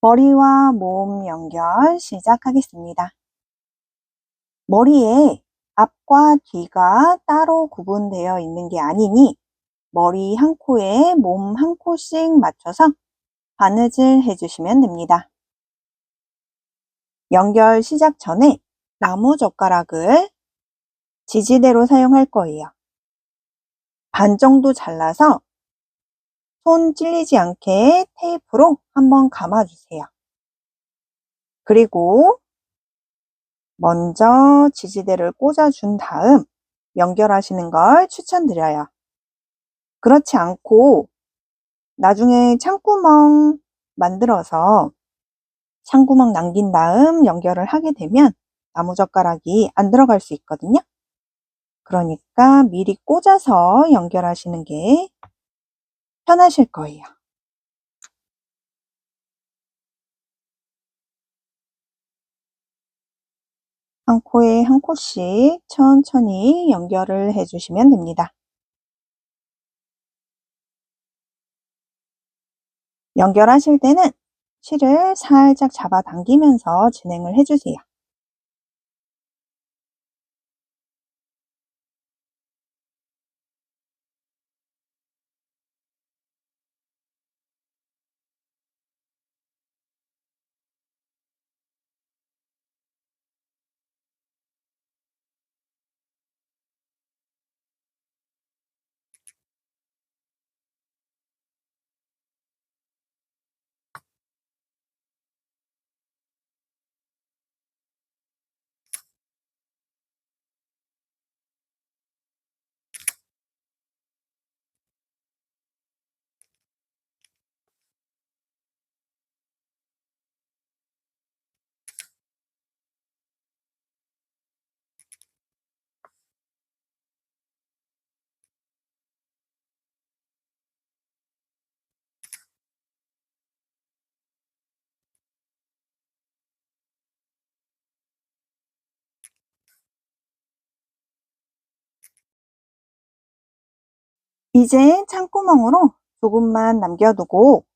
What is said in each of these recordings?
머리와 몸 연결 시작하겠습니다. 머리에 앞과 뒤가 따로 구분되어 있는 게 아니니 머리 한 코에 몸 한 코씩 맞춰서 바느질 해주시면 됩니다. 연결 시작 전에 나무젓가락을 지지대로 사용할 거예요. 반 정도 잘라서 손 찔리지 않게 테이프로 한번 감아주세요. 그리고 먼저 지지대를 꽂아준 다음 연결하시는 걸 추천드려요. 그렇지 않고 나중에 창구멍 만들어서 창구멍 남긴 다음 연결을 하게 되면 나무젓가락이 안 들어갈 수 있거든요. 그러니까 미리 꽂아서 연결하시는 게 편하실 거예요. 한 코에 한 코씩 천천히 연결을 해주시면 됩니다. 연결하실 때는 실을 살짝 잡아당기면서 진행을 해주세요. 이제 창구멍으로 조금만 남겨두고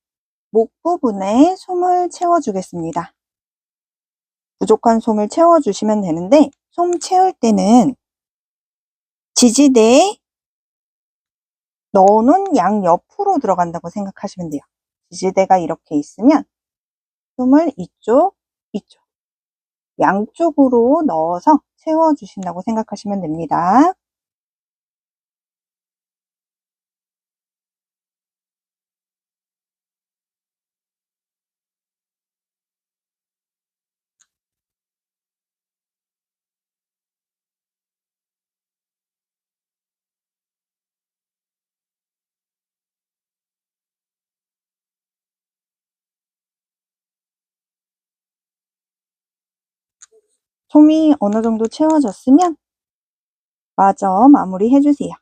목 부분에 솜을 채워주겠습니다. 부족한 솜을 채워주시면 되는데 솜 채울 때는 지지대에 넣어놓은 양 옆으로 들어간다고 생각하시면 돼요. 지지대가 이렇게 있으면 솜을 이쪽, 이쪽 양쪽으로 넣어서 채워주신다고 생각하시면 됩니다. 솜이 어느 정도 채워졌으면 마저 마무리 해주세요.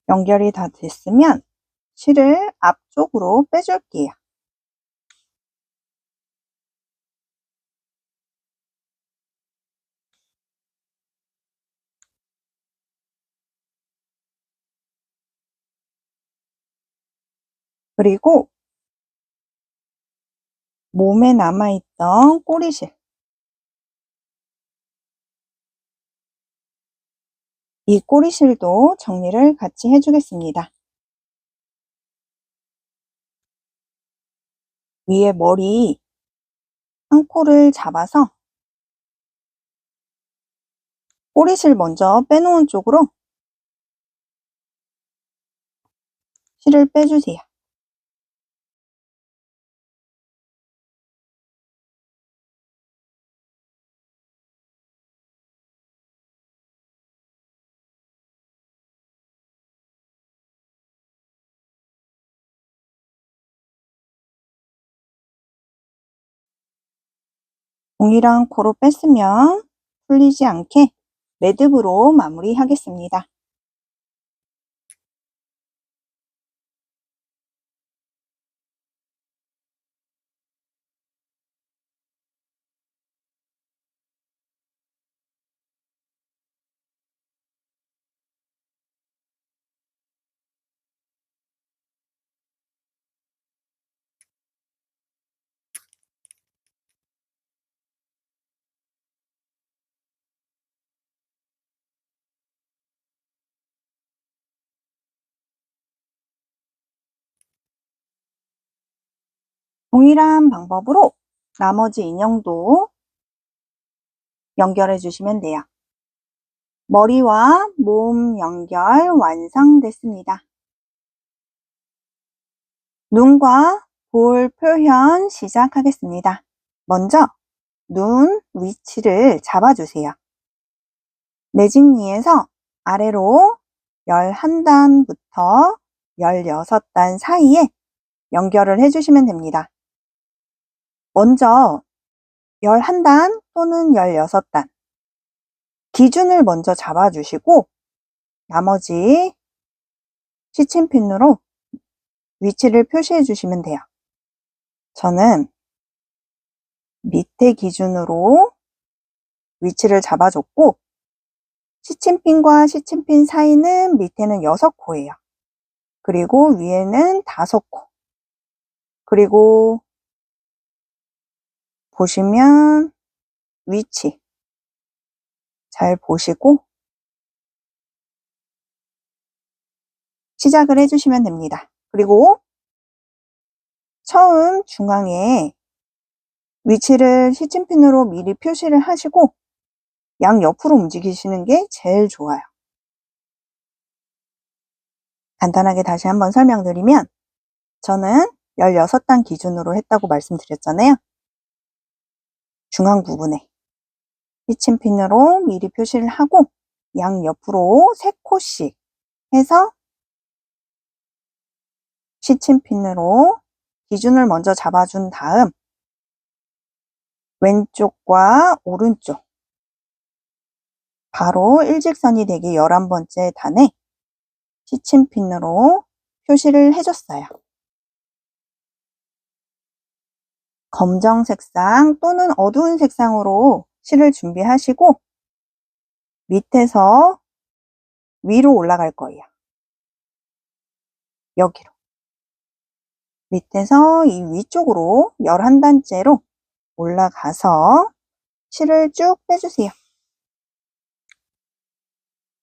연결이 다 됐으면 실을 앞쪽으로 빼줄게요. 그리고 몸에 남아있던 꼬리실, 이 꼬리실도 정리를 같이 해주겠습니다. 위에 머리 한 코를 잡아서 꼬리실 먼저 빼놓은 쪽으로 실을 빼주세요. 동일한 코로 뺐으면 풀리지 않게 매듭으로 마무리하겠습니다. 동일한 방법으로 나머지 인형도 연결해 주시면 돼요. 머리와 몸 연결 완성됐습니다. 눈과 볼 표현 시작하겠습니다. 먼저 눈 위치를 잡아주세요. 매직니에서 아래로 11단부터 16단 사이에 연결을 해주시면 됩니다. 먼저 11단 또는 16단 기준을 먼저 잡아주시고 나머지 시침핀으로 위치를 표시해 주시면 돼요. 저는 밑에 기준으로 위치를 잡아줬고 시침핀과 시침핀 사이는 밑에는 6코예요. 그리고 위에는 5코. 그리고 보시면 위치 잘 보시고 시작을 해주시면 됩니다. 그리고 처음 중앙에 위치를 시침핀으로 미리 표시를 하시고 양옆으로 움직이시는 게 제일 좋아요. 간단하게 다시 한번 설명드리면 저는 16단 기준으로 했다고 말씀드렸잖아요. 중앙 부분에 시침핀으로 미리 표시를 하고 양옆으로 3코씩 해서 시침핀으로 기준을 먼저 잡아준 다음 왼쪽과 오른쪽 바로 일직선이 되게 11번째 단에 시침핀으로 표시를 해줬어요. 검정 색상 또는 어두운 색상으로 실을 준비하시고 밑에서 위로 올라갈 거예요. 여기로. 밑에서 이 위쪽으로 11단째로 올라가서 실을 쭉 빼주세요.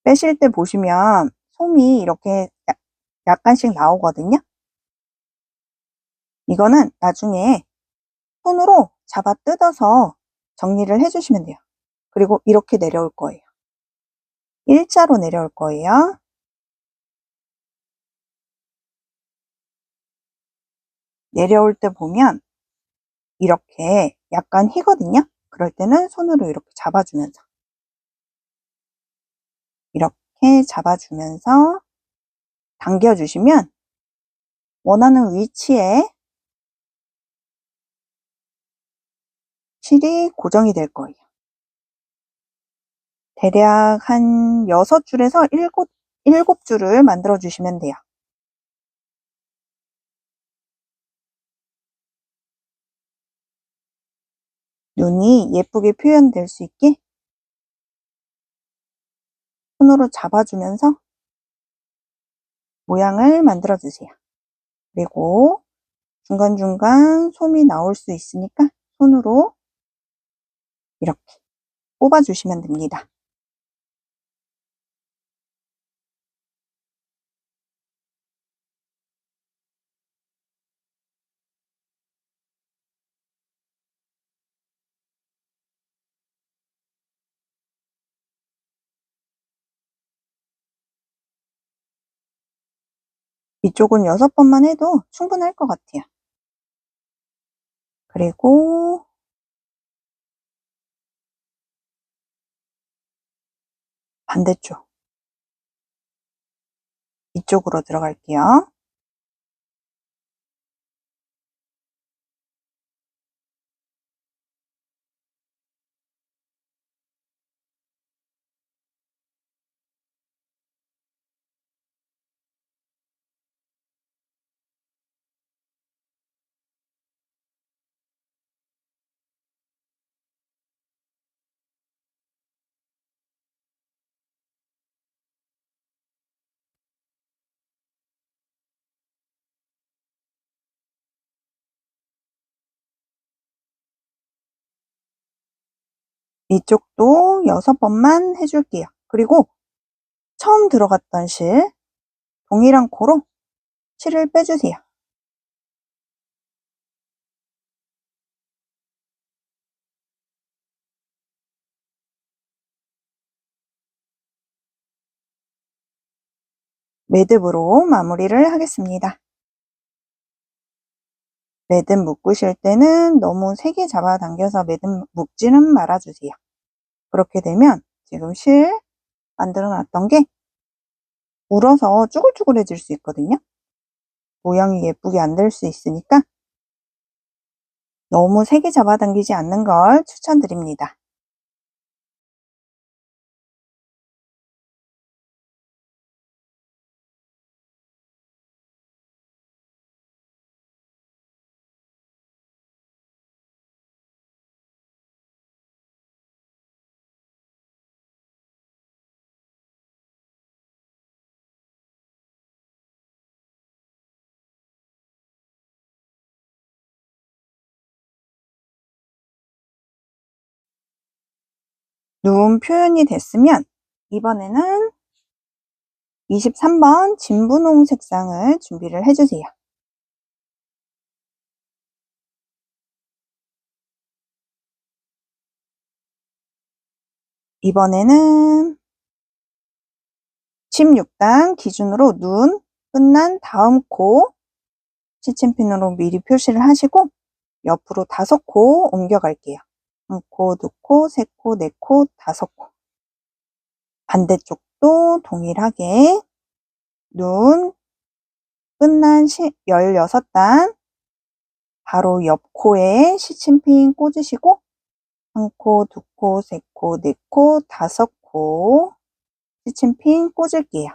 빼실 때 보시면 솜이 이렇게 약간씩 나오거든요. 이거는 나중에 손으로 잡아 뜯어서 정리를 해주시면 돼요. 그리고 이렇게 내려올 거예요. 일자로 내려올 거예요. 내려올 때 보면 이렇게 약간 휘거든요. 그럴 때는 손으로 이렇게 잡아주면서 이렇게 잡아주면서 당겨주시면 원하는 위치에 실이 고정이 될 거예요. 대략 한 6줄에서 7줄을 만들어 주시면 돼요. 눈이 예쁘게 표현될 수 있게 손으로 잡아주면서 모양을 만들어 주세요. 그리고 중간중간 솜이 나올 수 있으니까 손으로 이렇게 뽑아주시면 됩니다. 이쪽은 6번만 해도 충분할 것 같아요. 그리고 반대쪽 이쪽으로 들어갈게요. 이쪽도 6번만 해줄게요. 그리고 처음 들어갔던 실, 동일한 코로 실을 빼주세요. 매듭으로 마무리를 하겠습니다. 매듭 묶으실 때는 너무 세게 잡아당겨서 매듭 묶지는 말아주세요. 그렇게 되면 지금 실 만들어 놨던 게 울어서 쭈글쭈글해질 수 있거든요. 모양이 예쁘게 안 될 수 있으니까 너무 세게 잡아당기지 않는 걸 추천드립니다. 누움 표현이 됐으면 이번에는 23번 진분홍 색상을 준비를 해주세요. 이번에는 16단 기준으로 눈 끝난 다음 코 시침핀으로 미리 표시를 하시고 옆으로 5코 옮겨갈게요. 1코, 2코, 3코, 4코, 5코. 반대쪽도 동일하게 눈 끝난 16단 바로 옆 코에 시침핀 꽂으시고 1코, 2코, 3코, 4코, 5코 시침핀 꽂을게요.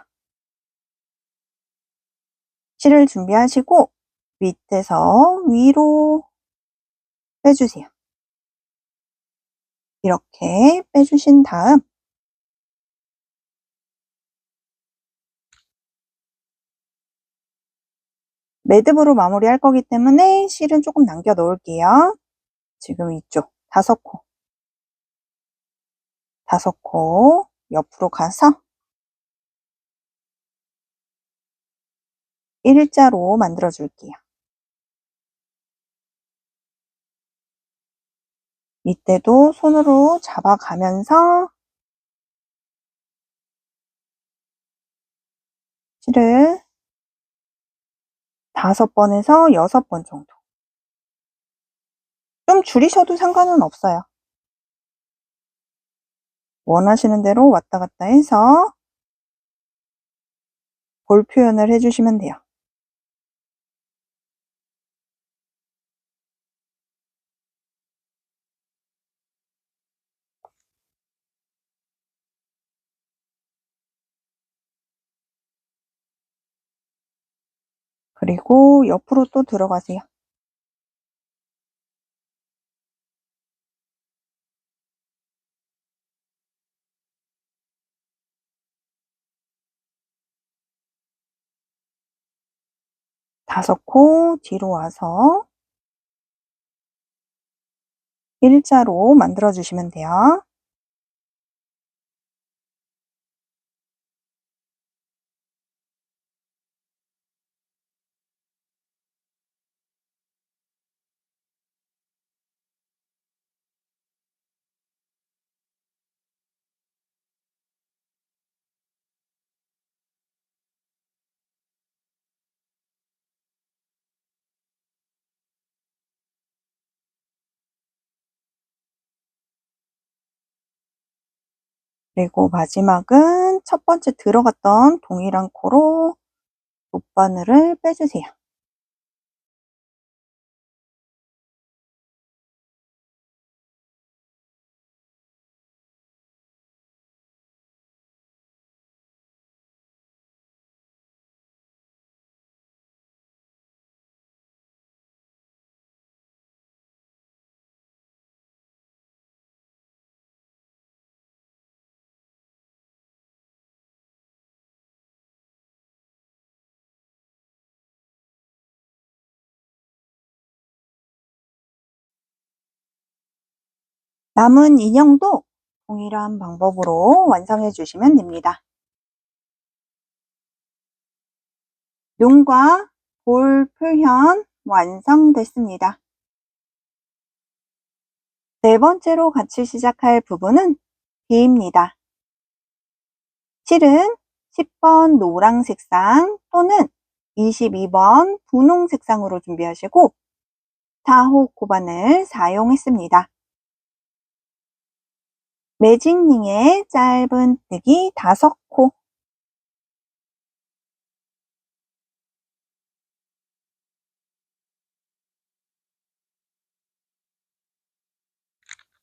실을 준비하시고 밑에서 위로 빼주세요. 이렇게 빼주신 다음 매듭으로 마무리할 거기 때문에 실은 조금 남겨 놓을게요. 지금 이쪽 5코 옆으로 가서 일자로 만들어 줄게요. 이때도 손으로 잡아가면서 실을 5번에서 6번 정도. 좀 줄이셔도 상관은 없어요. 원하시는 대로 왔다 갔다 해서 볼 표현을 해주시면 돼요. 그리고 옆으로 또 들어가세요. 다섯 코 뒤로 와서 일자로 만들어 주시면 돼요. 그리고 마지막은 첫 번째 들어갔던 동일한 코로 돗바늘을 빼주세요. 남은 인형도 동일한 방법으로 완성해 주시면 됩니다. 눈과 볼 표현 완성됐습니다. 네 번째로 같이 시작할 부분은 B입니다. 실은 10번 노랑 색상 또는 22번 분홍 색상으로 준비하시고 4호 코반을 사용했습니다. 매직링의 짧은 뜨기 5코,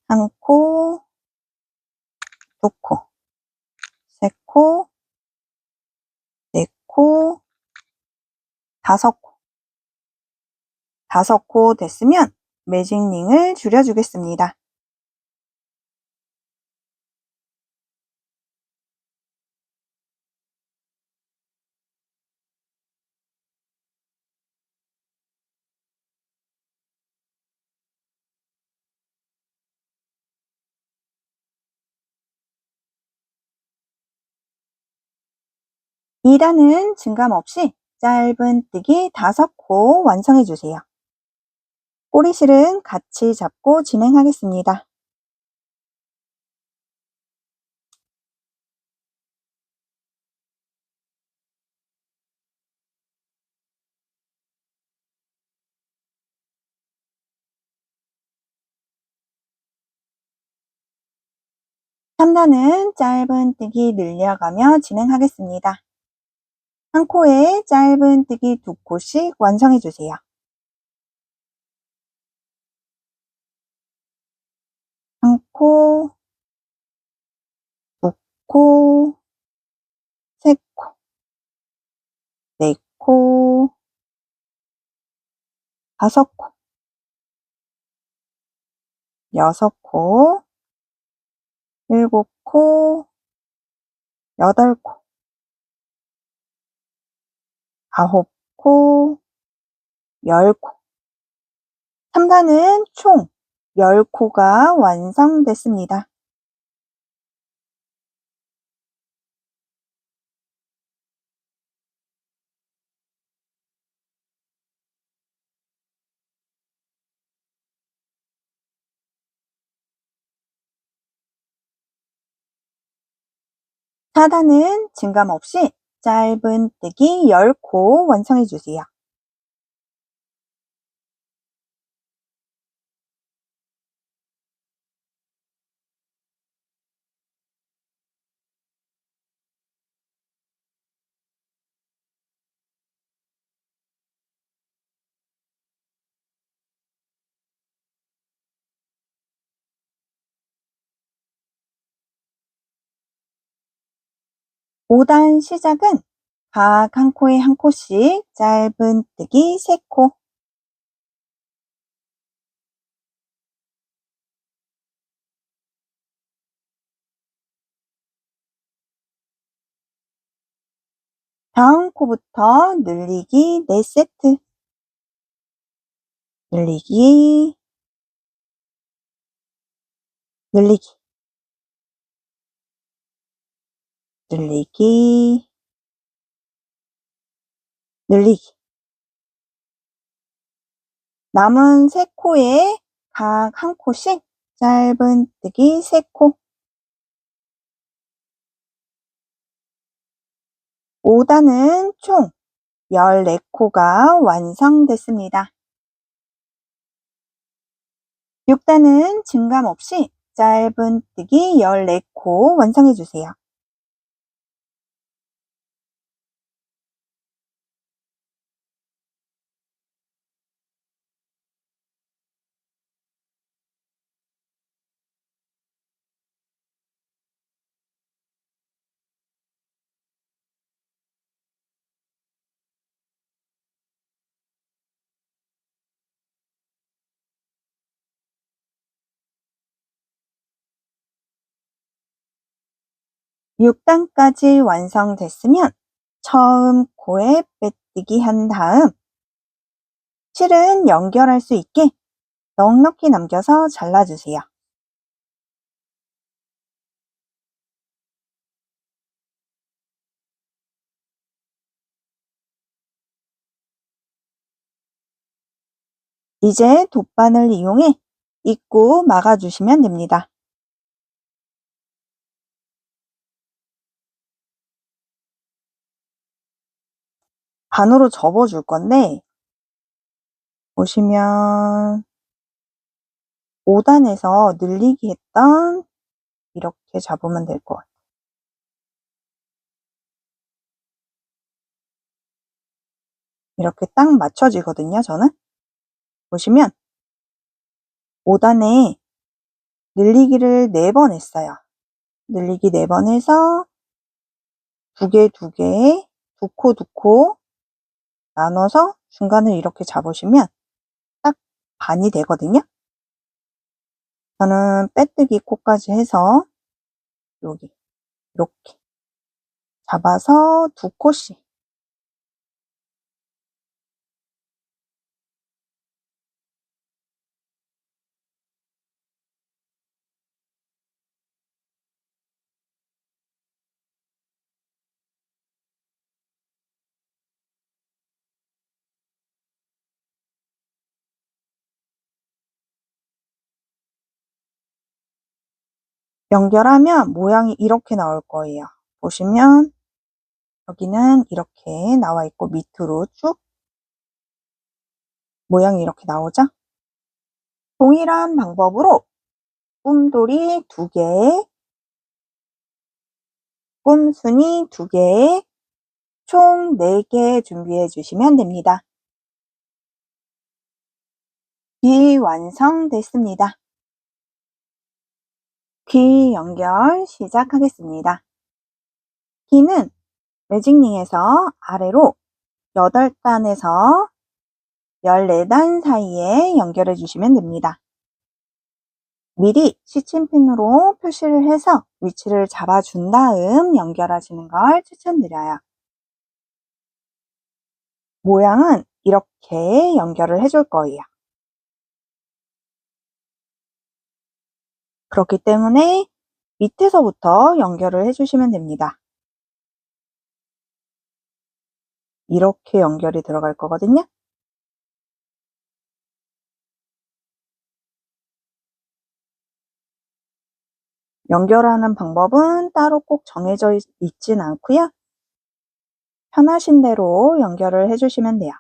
한 코, 2코, 3코, 4코, 5코. 5코 됐으면 매직링을 줄여주겠습니다. 이 단은 증감 없이 짧은 뜨기 5코 완성해 주세요. 꼬리실은 같이 잡고 진행하겠습니다. 삼 단은 짧은 뜨기 늘려가며 진행하겠습니다. 한 코에 짧은 뜨기 2코씩 완성해 주세요. 한 코, 2코, 3코, 4코, 5코, 6코, 7코, 8코, 9코, 10코. 3단은 총 10코가 완성됐습니다. 하단은 증감 없이 짧은 뜨기 10코 완성해 주세요. (5단) 시작은 각 한 코에 한 코씩 짧은 뜨기 3코, 다음 코부터 늘리기 4세트, 늘리기, 늘리기, 늘리기, 늘리기. 남은 3코에 각 한 코씩 짧은 뜨기 3코, 5단은 총 14코가 완성됐습니다. 6단은 증감 없이 짧은 뜨기 14코 완성해 주세요. (6단까지) 완성됐으면 처음 코에 빼뜨기 한 다음 실은 연결할 수 있게 넉넉히 남겨서 잘라주세요. 이제 돗바늘 이용해 입구 막아주시면 됩니다. 반으로 접어줄 건데 보시면 5단에서 늘리기 했던 이렇게 잡으면 될 것 같아요. 이렇게 딱 맞춰지거든요, 저는. 보시면 5단에 늘리기를 4번 했어요. 늘리기 4번 해서 2개, 2개, 2코, 2코 나눠서 중간을 이렇게 잡으시면 딱 반이 되거든요. 저는 빼뜨기 코까지 해서 여기 이렇게 잡아서 2코씩 연결하면 모양이 이렇게 나올 거예요. 보시면 여기는 이렇게 나와 있고 밑으로 쭉 모양이 이렇게 나오죠? 동일한 방법으로 꿈돌이 2개, 꿈순이 2개, 총 4개 준비해 주시면 됩니다. 귀 완성됐습니다. 귀 연결 시작하겠습니다. 귀는 매직링에서 아래로 8단에서 14단 사이에 연결해 주시면 됩니다. 미리 시침핀으로 표시를 해서 위치를 잡아준 다음 연결하시는 걸 추천드려요. 모양은 이렇게 연결을 해줄 거예요. 그렇기 때문에 밑에서부터 연결을 해주시면 됩니다. 이렇게 연결이 들어갈 거거든요. 연결하는 방법은 따로 꼭 정해져 있진 않고요. 편하신 대로 연결을 해주시면 돼요.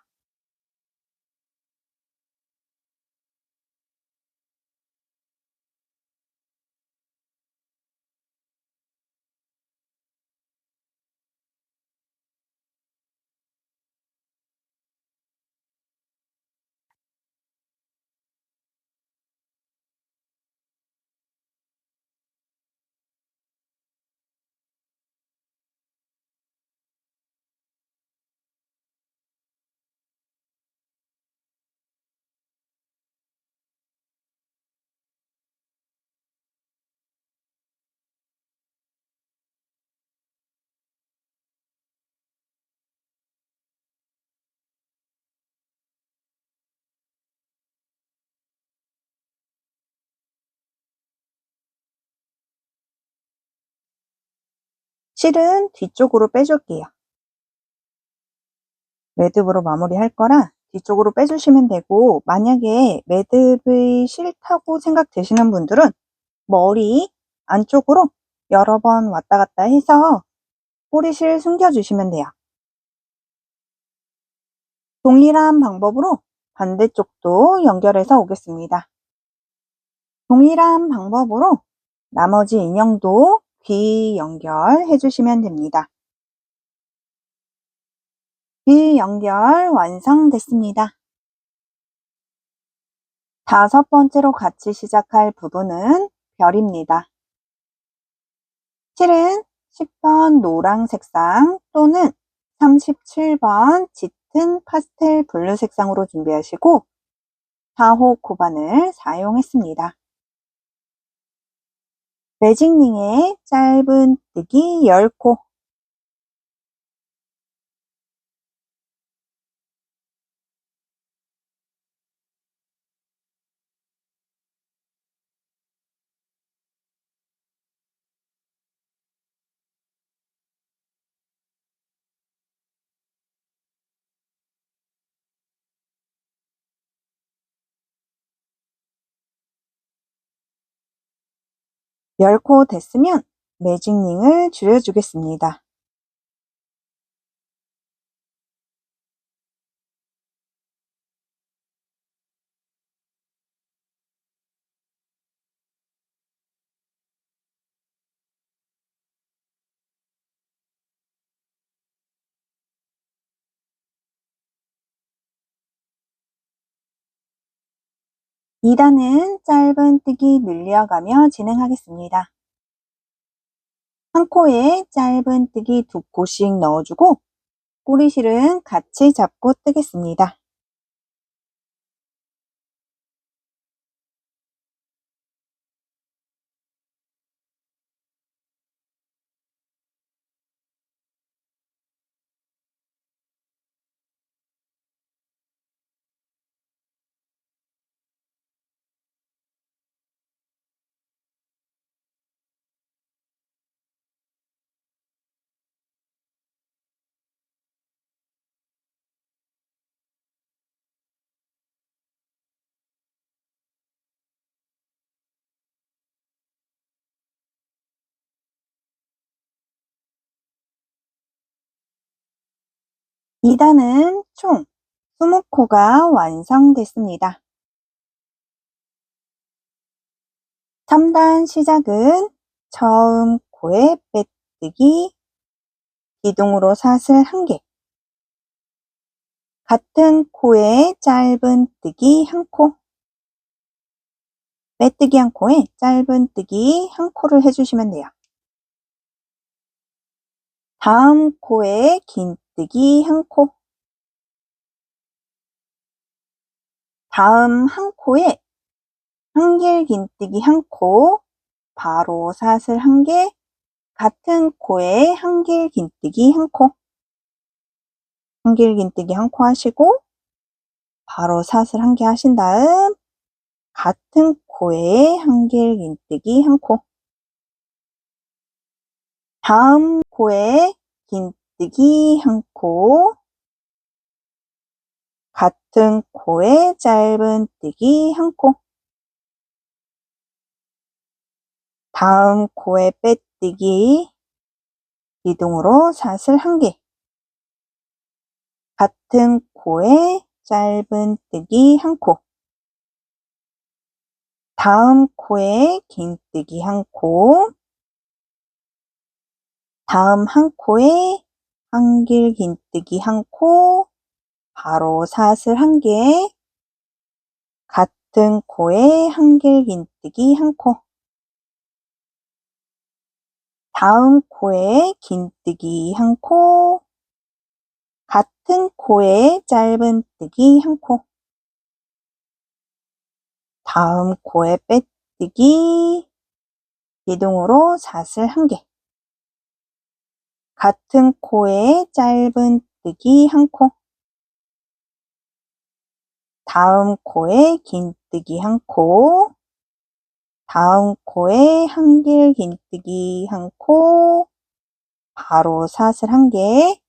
실은 뒤쪽으로 빼줄게요. 매듭으로 마무리할 거라 뒤쪽으로 빼주시면 되고, 만약에 매듭이 싫다고 생각되시는 분들은 머리 안쪽으로 여러 번 왔다 갔다 해서 꼬리실 숨겨주시면 돼요. 동일한 방법으로 반대쪽도 연결해서 오겠습니다. 동일한 방법으로 나머지 인형도 귀 연결해 주시면 됩니다. 귀 연결 완성됐습니다. 5번째로 같이 시작할 부분은 별입니다. 실은 10번 노랑 색상 또는 37번 짙은 파스텔 블루 색상으로 준비하시고 4호 코바늘 사용했습니다. 매직링의 짧은 뜨기 10코, 10코 됐으면 매직링을 줄여주겠습니다. 이 단은 짧은뜨기 늘려가며 진행하겠습니다. 한 코에 짧은뜨기 2코씩 넣어주고 꼬리실은 같이 잡고 뜨겠습니다. 이 단은 총 20코가 완성됐습니다. 3단 시작은 처음 코에 빼뜨기, 기둥으로 사슬 1개, 같은 코에 짧은뜨기 1코, 빼뜨기 1코에 짧은뜨기 1코를 해주시면 돼요. 다음 코에 긴뜨기 1코, 다음 한 코에 한길 긴뜨기 1코, 바로 사슬 1개, 같은 코에 한길 긴뜨기 1코, 한길 긴뜨기 1코 하시고 바로 사슬 1개 하신 다음 같은 코에 한길 긴뜨기 1코, 다음 코에 긴뜨기 1코, 같은 코에 짧은뜨기 1코, 다음 코에 빼뜨기, 기둥으로 사슬 1개, 같은 코에 짧은뜨기 1코, 다음 코에 긴뜨기 1코, 다음 한 코에 한길 긴뜨기 1코, 바로 사슬 1개, 같은 코에 한길 긴뜨기 1코, 다음 코에 긴뜨기 1코, 같은 코에 짧은뜨기 1코, 다음 코에 빼뜨기, 기둥으로 사슬 1개, 같은 코에 짧은뜨기 1코, 다음 코에 긴뜨기 1코, 다음 코에 한길 긴뜨기 1코, 바로 사슬 1개,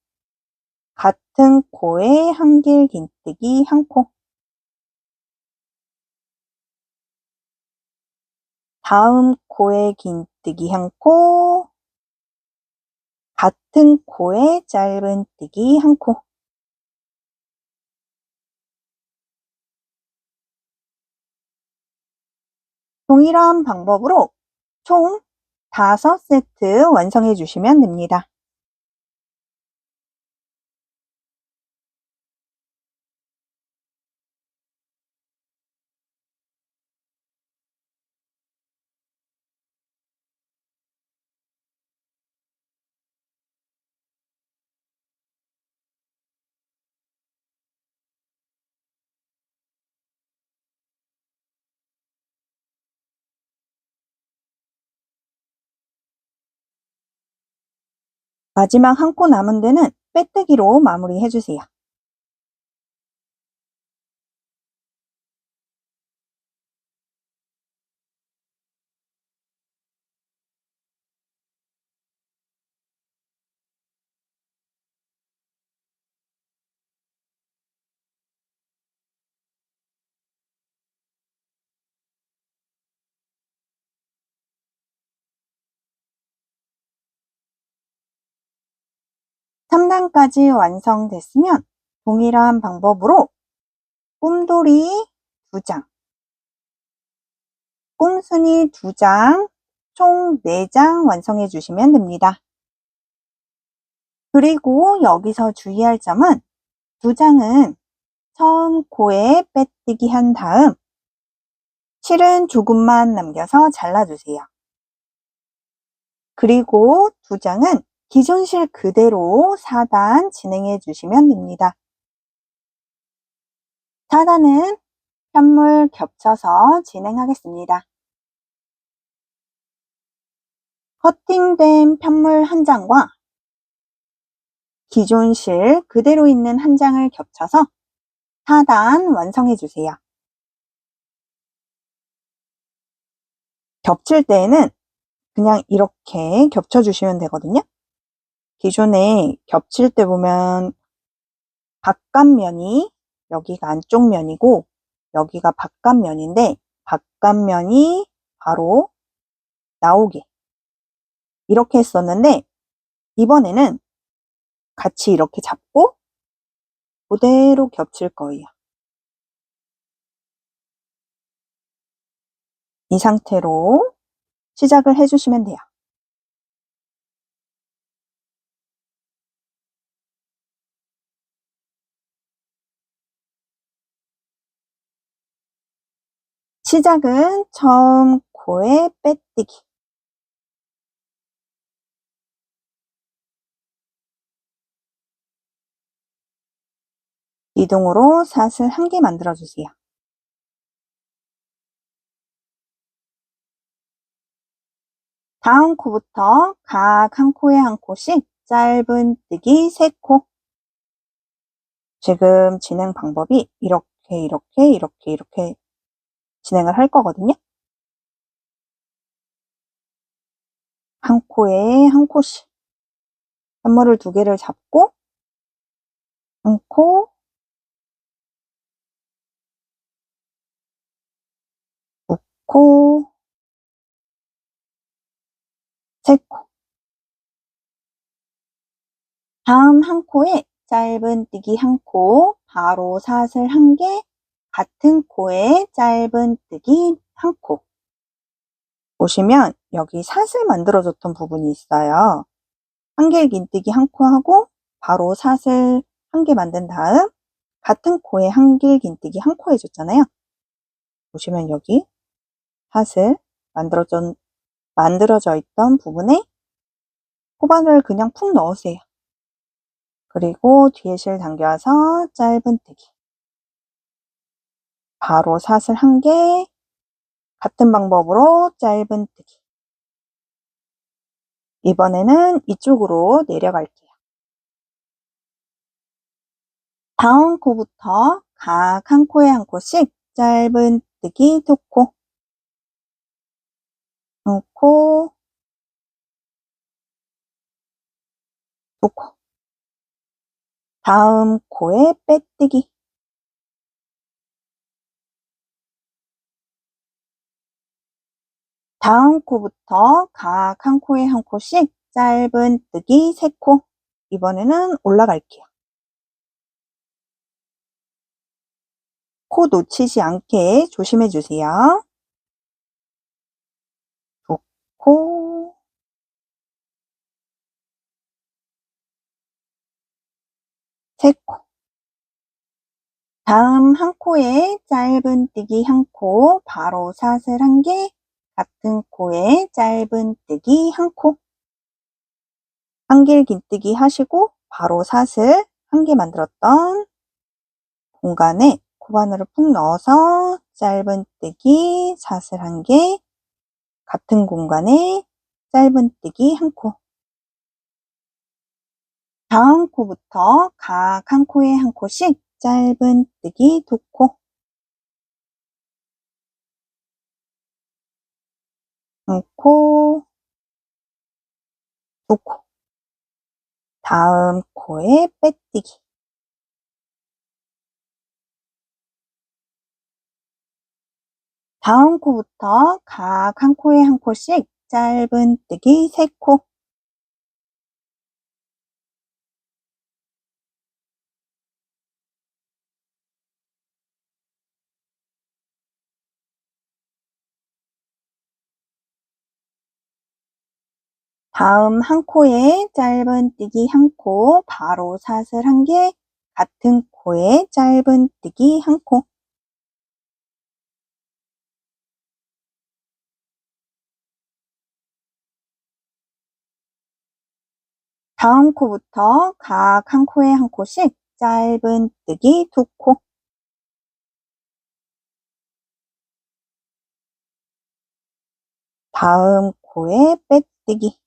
같은 코에 한길 긴뜨기 1코, 다음 코에 긴뜨기 1코, 같은 코에 짧은뜨기 1코, 동일한 방법으로 총 5세트 완성해 주시면 됩니다. 마지막 한 코 남은 데는 빼뜨기로 마무리해 주세요. 3단까지 완성됐으면 동일한 방법으로 꿈돌이 2장, 꼼순이 2장, 총 4장 완성해 주시면 됩니다. 그리고 여기서 주의할 점은 2장은 처음 코에 빼뜨기 한 다음 실은 조금만 남겨서 잘라주세요. 그리고 2장은 기존 실 그대로 4단 진행해 주시면 됩니다. 4단은 편물 겹쳐서 진행하겠습니다. 커팅된 편물 한 장과 기존 실 그대로 있는 한 장을 겹쳐서 4단 완성해 주세요. 겹칠 때에는 그냥 이렇게 겹쳐주시면 되거든요. 기존에 겹칠 때 보면 바깥면이 여기가 안쪽 면이고 여기가 바깥면인데 바깥면이 바로 나오게 이렇게 했었는데 이번에는 같이 이렇게 잡고 그대로 겹칠 거예요. 이 상태로 시작을 해주시면 돼요. 시작은 처음 코에 빼뜨기, 이동으로 사슬 1개 만들어주세요. 다음 코부터 각 한 코에 한 코씩 짧은 뜨기 3코. 지금 진행 방법이 이렇게 진행을 할 거거든요. 한 코에 한 코씩 편물을 2개를 잡고 한 코, 2코, 3코. 다음 한 코에 짧은 뜨기 1코, 바로 사슬 1개, 같은 코에 짧은 뜨기 1코. 보시면 여기 사슬 만들어줬던 부분이 있어요. 한길 긴뜨기 1코 하고 바로 사슬 1개 만든 다음 같은 코에 한길 긴뜨기 1코 해줬잖아요. 보시면 여기 사슬 만들어져 있던 부분에 코바늘 그냥 푹 넣으세요. 그리고 뒤에 실 당겨서 짧은 뜨기, 바로 사슬 1개, 같은 방법으로 짧은 뜨기. 이번에는 이쪽으로 내려갈게요. 다음 코부터 각 한 코에 한 코씩 짧은 뜨기 2코, 1코, 2코. 다음 코에 빼뜨기, 다음 코부터 각 한 코에 한 코씩 짧은 뜨기 3코. 이번에는 올라갈게요. 코 놓치지 않게 조심해 주세요. 2코, 3코. 다음 한 코에 짧은 뜨기 1코, 바로 사슬 1개, 같은 코에 짧은 뜨기 1코. 한길 긴뜨기 하시고 바로 사슬 1개 만들었던 공간에 코바늘을 푹 넣어서 짧은 뜨기 사슬 1개, 같은 공간에 짧은 뜨기 1코. 다음 코부터 각 한 코에 한 코씩 짧은 뜨기 2코, 1코, 2코. 다음 코에 빼뜨기, 다음 코부터 각 한 코에 한 코씩 짧은 뜨기 3코, 다음 한 코에 짧은뜨기 한 코, 바로 사슬 한 개, 같은 코에 짧은뜨기 한 코. 다음 코부터 각 한 코에 한 코씩 짧은뜨기 두 코. 다음 코에 빼뜨기.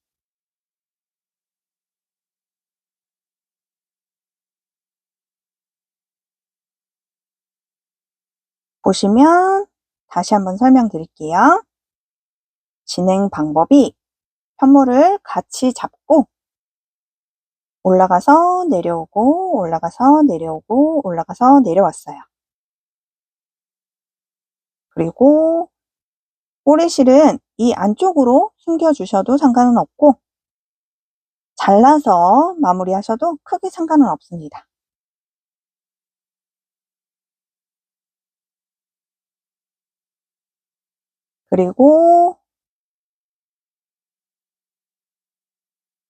보시면 다시 한번 설명드릴게요. 진행 방법이 편물을 같이 잡고 올라가서 내려오고 올라가서 내려오고 올라가서 내려왔어요. 그리고 꼬리실은 이 안쪽으로 숨겨주셔도 상관은 없고 잘라서 마무리하셔도 크게 상관은 없습니다. 그리고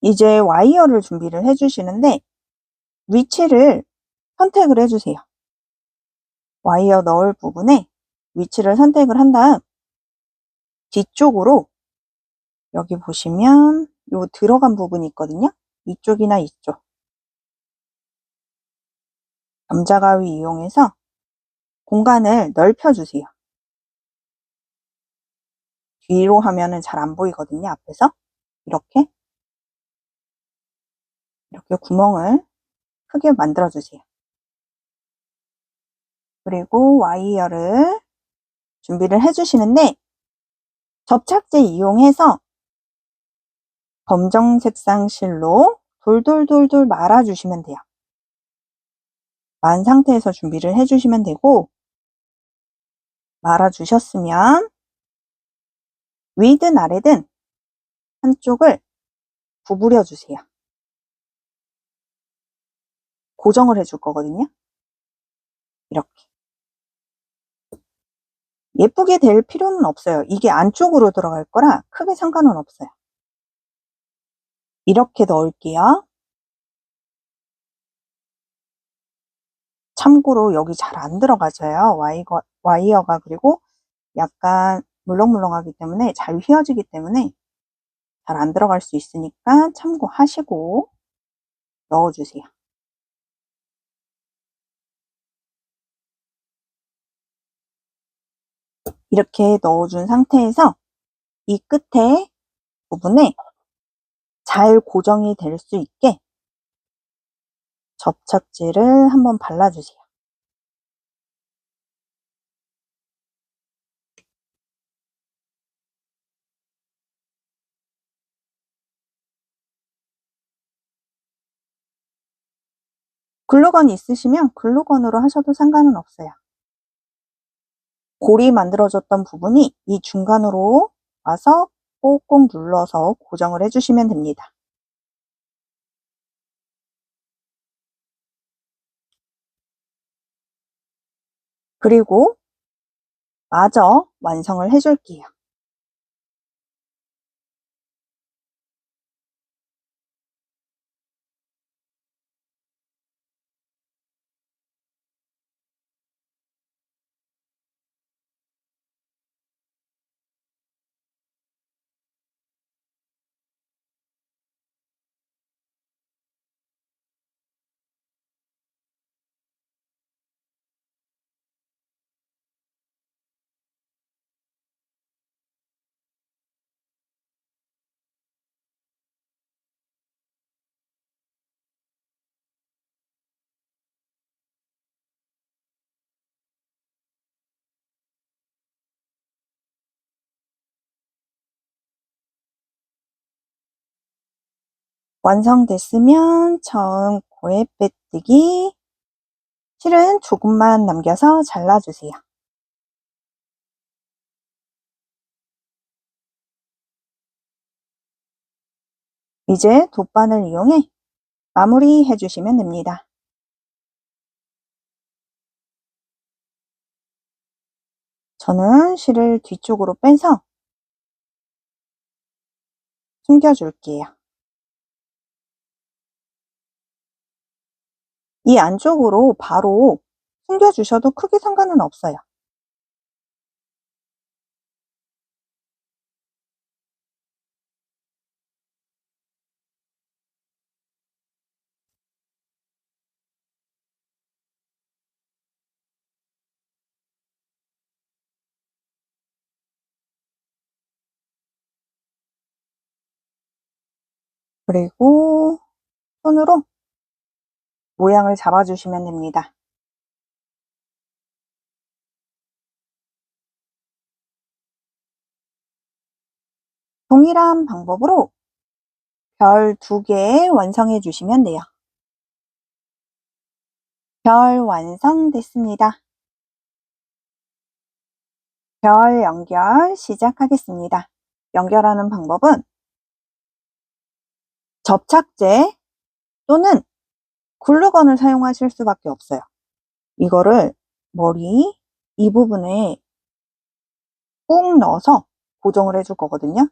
이제 와이어를 준비를 해주시는데 위치를 선택을 해주세요. 와이어 넣을 부분에 위치를 선택을 한 다음 뒤쪽으로 여기 보시면 요 들어간 부분이 있거든요. 이쪽이나 이쪽. 점자가위 이용해서 공간을 넓혀주세요. 뒤로 하면은 잘 안 보이거든요. 앞에서. 이렇게 구멍을 크게 만들어주세요. 그리고 와이어를 준비를 해주시는데 접착제 이용해서 검정색 쌍실로 돌돌돌돌 말아주시면 돼요. 만 상태에서 준비를 해주시면 되고 말아주셨으면 위든 아래든 한쪽을 구부려 주세요. 고정을 해줄 거거든요. 이렇게. 예쁘게 될 필요는 없어요. 이게 안쪽으로 들어갈 거라 크게 상관은 없어요. 이렇게 넣을게요. 참고로 여기 잘 안 들어가져요. 와이어가 그리고 약간 물렁물렁하기 때문에 잘 휘어지기 때문에 잘 안 들어갈 수 있으니까 참고하시고 넣어주세요. 이렇게 넣어준 상태에서 이 끝에 부분에 잘 고정이 될 수 있게 접착제를 한번 발라주세요. 글루건이 있으시면 글루건으로 하셔도 상관은 없어요. 골이 만들어졌던 부분이 이 중간으로 와서 꼭꼭 눌러서 고정을 해주시면 됩니다. 그리고 마저 완성을 해줄게요. 완성됐으면 처음 코에 빼뜨기, 실은 조금만 남겨서 잘라주세요. 이제 돗바늘 이용해 마무리 해주시면 됩니다. 저는 실을 뒤쪽으로 빼서 숨겨줄게요. 이 안쪽으로 바로 숨겨주셔도 크게 상관은 없어요. 그리고 손으로 모양을 잡아주시면 됩니다. 동일한 방법으로 별 2개 완성해 주시면 돼요. 별 완성됐습니다. 별 연결 시작하겠습니다. 연결하는 방법은 접착제 또는 글루건을 사용하실 수밖에 없어요. 이거를 머리 이 부분에 꾹 넣어서 고정을 해줄 거거든요.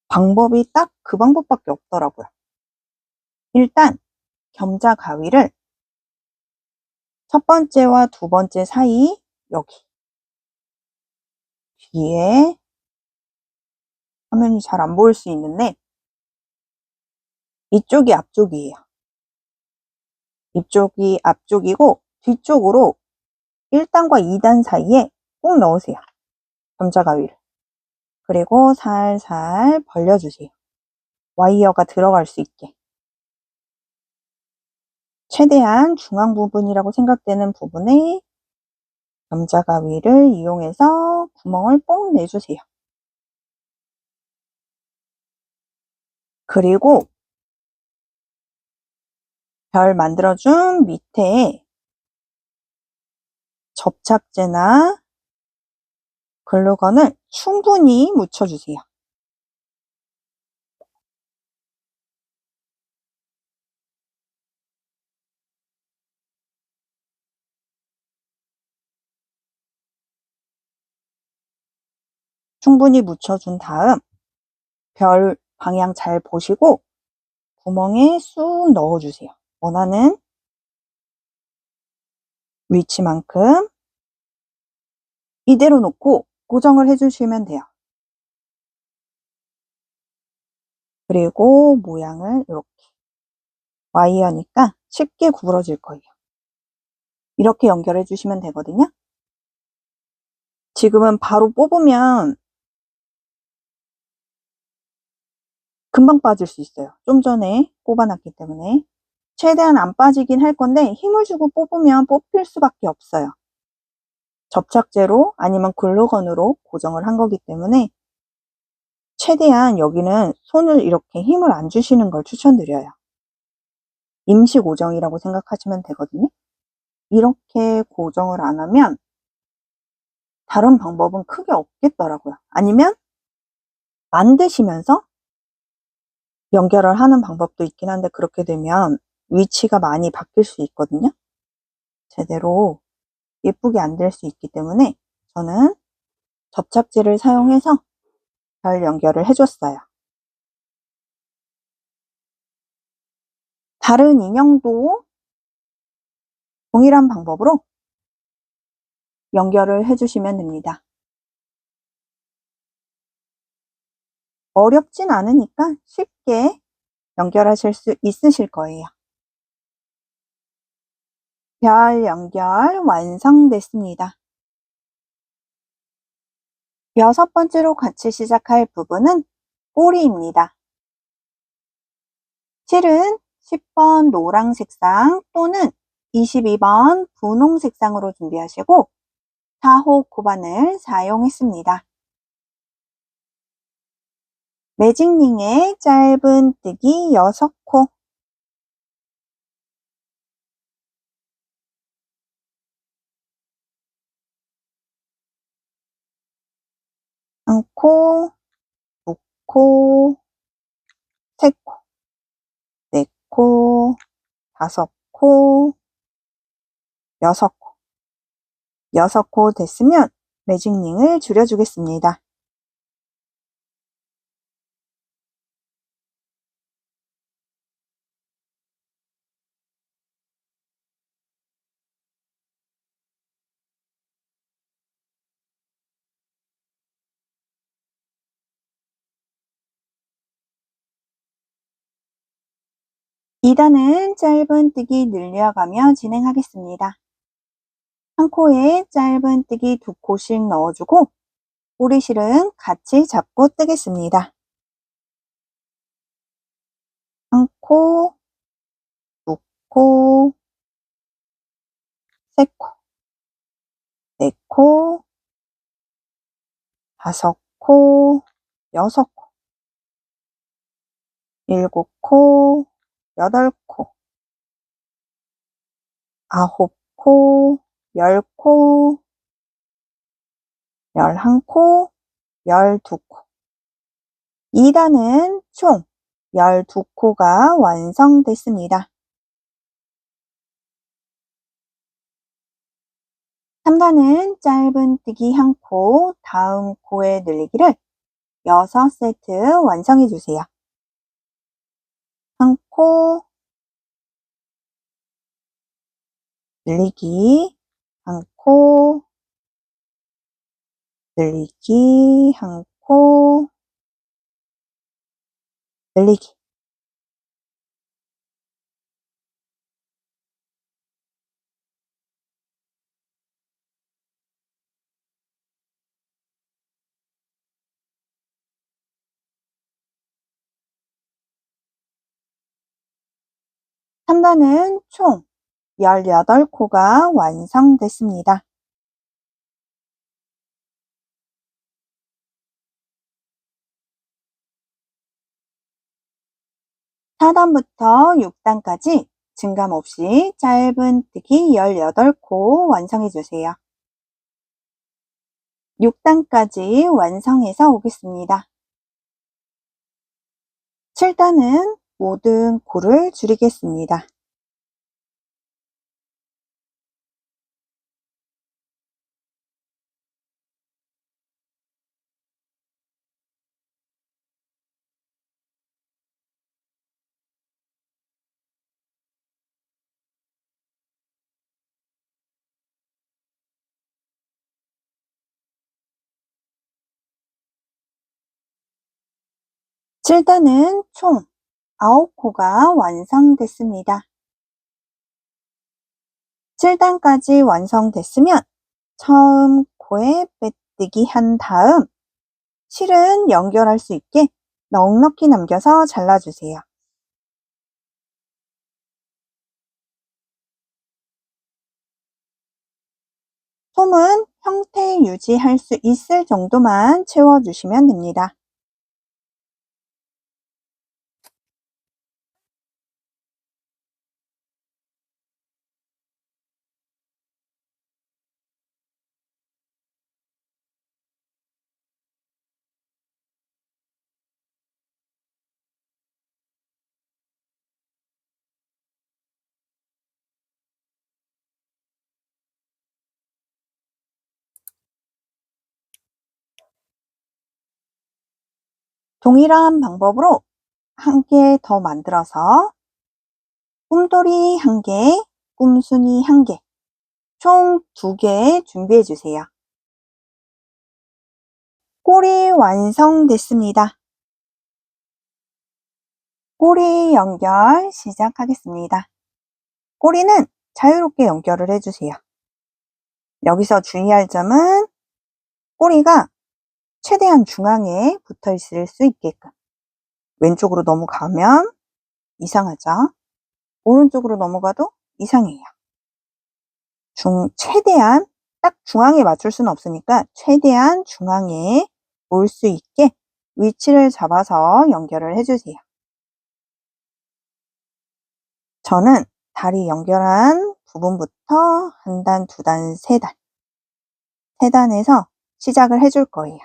방법이 딱 그 방법밖에 없더라고요. 일단 겸자 가위를 첫 번째와 두 번째 사이 여기 뒤에 화면이 잘 안 보일 수 있는데 이쪽이 앞쪽이에요. 이쪽이 앞쪽이고 뒤쪽으로 1단과 2단 사이에 꼭 넣으세요. 겸자 가위를. 그리고 살살 벌려주세요. 와이어가 들어갈 수 있게. 최대한 중앙 부분이라고 생각되는 부분에 겸자 가위를 이용해서 구멍을 뽕 내주세요. 그리고 별 만들어준 밑에 접착제나 글루건을 충분히 묻혀주세요. 충분히 묻혀준 다음 별 방향 잘 보시고 구멍에 쑥 넣어주세요. 원하는 위치만큼 이대로 놓고 고정을 해주시면 돼요. 그리고 모양을 이렇게 와이어니까 쉽게 구부러질 거예요. 이렇게 연결해 주시면 되거든요. 지금은 바로 뽑으면 금방 빠질 수 있어요. 좀 전에 뽑아놨기 때문에 최대한 안 빠지긴 할 건데 힘을 주고 뽑으면 뽑힐 수밖에 없어요. 접착제로 아니면 글루건으로 고정을 한 거기 때문에 최대한 여기는 손을 이렇게 힘을 안 주시는 걸 추천드려요. 임시 고정이라고 생각하시면 되거든요. 이렇게 고정을 안 하면 다른 방법은 크게 없겠더라고요. 아니면 만드시면서 연결을 하는 방법도 있긴 한데 그렇게 되면 위치가 많이 바뀔 수 있거든요. 제대로 예쁘게 안 될 수 있기 때문에 저는 접착제를 사용해서 별 연결을 해줬어요. 다른 인형도 동일한 방법으로 연결을 해주시면 됩니다. 어렵진 않으니까 쉽게 연결하실 수 있으실 거예요. 별 연결 완성됐습니다. 6번째로 같이 시작할 부분은 꼬리입니다. 실은 10번 노랑 색상 또는 22번 분홍 색상으로 준비하시고 4호 코바늘 사용했습니다. 매직링의 짧은뜨기 6코, 한 코, 2코, 3코, 4코, 5코, 6코, 6코 됐으면 매직링을 줄여주겠습니다. 2단은 짧은뜨기 늘려가며 진행하겠습니다. 한 코에 짧은뜨기 2코씩 넣어주고 꼬리실은 같이 잡고 뜨겠습니다. 한 코, 2코, 3코, 4코, 5코, 6코, 7코, 8코, 9코, 10코, 11코, 12코. 2단은 총 12코가 완성됐습니다. 3단은 짧은뜨기 1코, 다음 코에 늘리기를 6세트 완성해 주세요. 1코, 늘리기, 1코, 늘리기, 1코, 늘리기. 삼 3단은 총 18코가 완성됐습니다. (4단부터) (6단까지) 증감 없이 짧은뜨기 18코 완성해 주세요. 6단까지 완성해서 오겠습니다. 7단은 모든 코를 줄이겠습니다. (7단은) 총 9코가 완성됐습니다. 7단까지 완성됐으면 처음 코에 빼뜨기 한 다음 실은 연결할 수 있게 넉넉히 남겨서 잘라주세요. 솜은 형태 유지할 수 있을 정도만 채워주시면 됩니다. 동일한 방법으로 한 개 더 만들어서 꿈돌이 1개, 꿈순이 1개, 총 2개 준비해 주세요. 꼬리 완성됐습니다. 꼬리 연결 시작하겠습니다. 꼬리는 자유롭게 연결을 해주세요. 여기서 주의할 점은 꼬리가 최대한 중앙에 붙어 있을 수 있게끔. 왼쪽으로 넘어가면 이상하죠? 오른쪽으로 넘어가도 이상해요. 최대한 딱 중앙에 맞출 수는 없으니까 최대한 중앙에 올 수 있게 위치를 잡아서 연결을 해주세요. 저는 다리 연결한 부분부터 1단, 2단, 3단, 3단에서 시작을 해줄 거예요.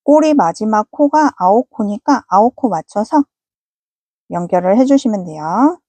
꼬리 마지막 코가 9코니까 9코 맞춰서 연결을 해주시면 돼요.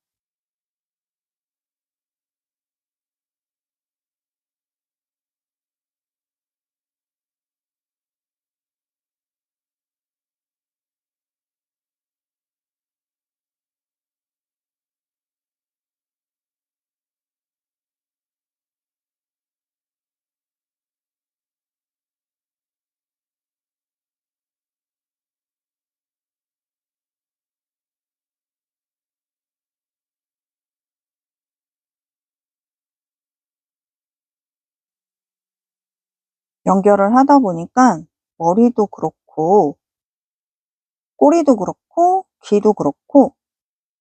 연결을 하다 보니까 머리도 그렇고 꼬리도 그렇고 귀도 그렇고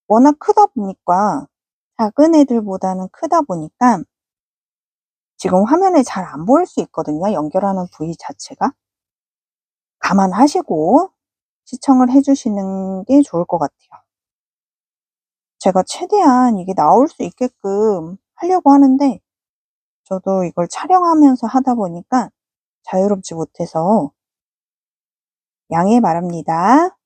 워낙 크다 보니까 작은 애들보다는 크다 보니까 지금 화면에 잘 안 보일 수 있거든요, 연결하는 부위 자체가. 감안하시고 시청을 해 주시는 게 좋을 것 같아요. 제가 최대한 이게 나올 수 있게끔 하려고 하는데 저도 이걸 촬영하면서 하다 보니까 자유롭지 못해서 양해 바랍니다.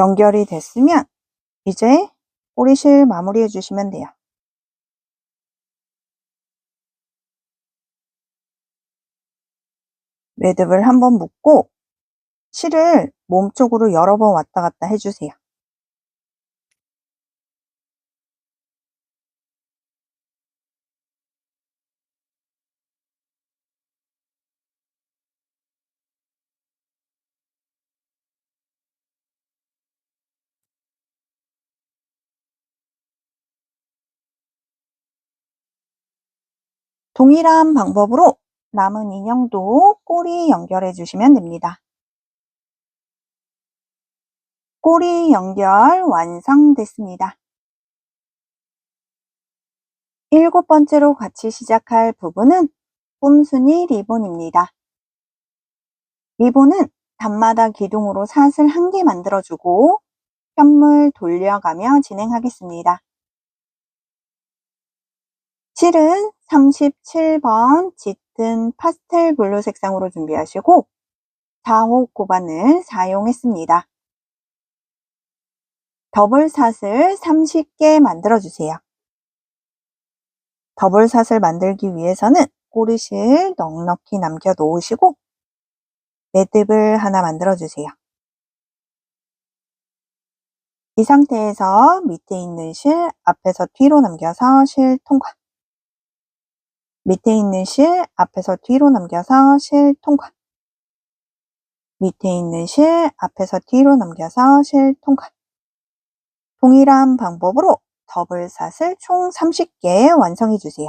연결이 됐으면 이제 꼬리실 마무리해 주시면 돼요. 매듭을 한번 묶고 실을 몸쪽으로 여러 번 왔다 갔다 해 주세요. 동일한 방법으로 남은 인형도 꼬리 연결해 주시면 됩니다. 꼬리 연결 완성됐습니다. 7번째로 같이 시작할 부분은 꼼순이 리본입니다. 리본은 단마다 기둥으로 사슬 1개 만들어주고 편물 돌려가며 진행하겠습니다. 실은 37번 짙은 파스텔 블루 색상으로 준비하시고 4호 고반을 사용했습니다. 더블 사슬 30개 만들어주세요. 더블 사슬 만들기 위해서는 꼬리실 넉넉히 남겨 놓으시고 매듭을 하나 만들어주세요. 이 상태에서 밑에 있는 실 앞에서 뒤로 넘겨서 실 통과. 밑에 있는 실 앞에서 뒤로 넘겨서 실 통과. 밑에 있는 실 앞에서 뒤로 넘겨서 실 통과. 동일한 방법으로 더블 사슬 총 30개 완성해 주세요.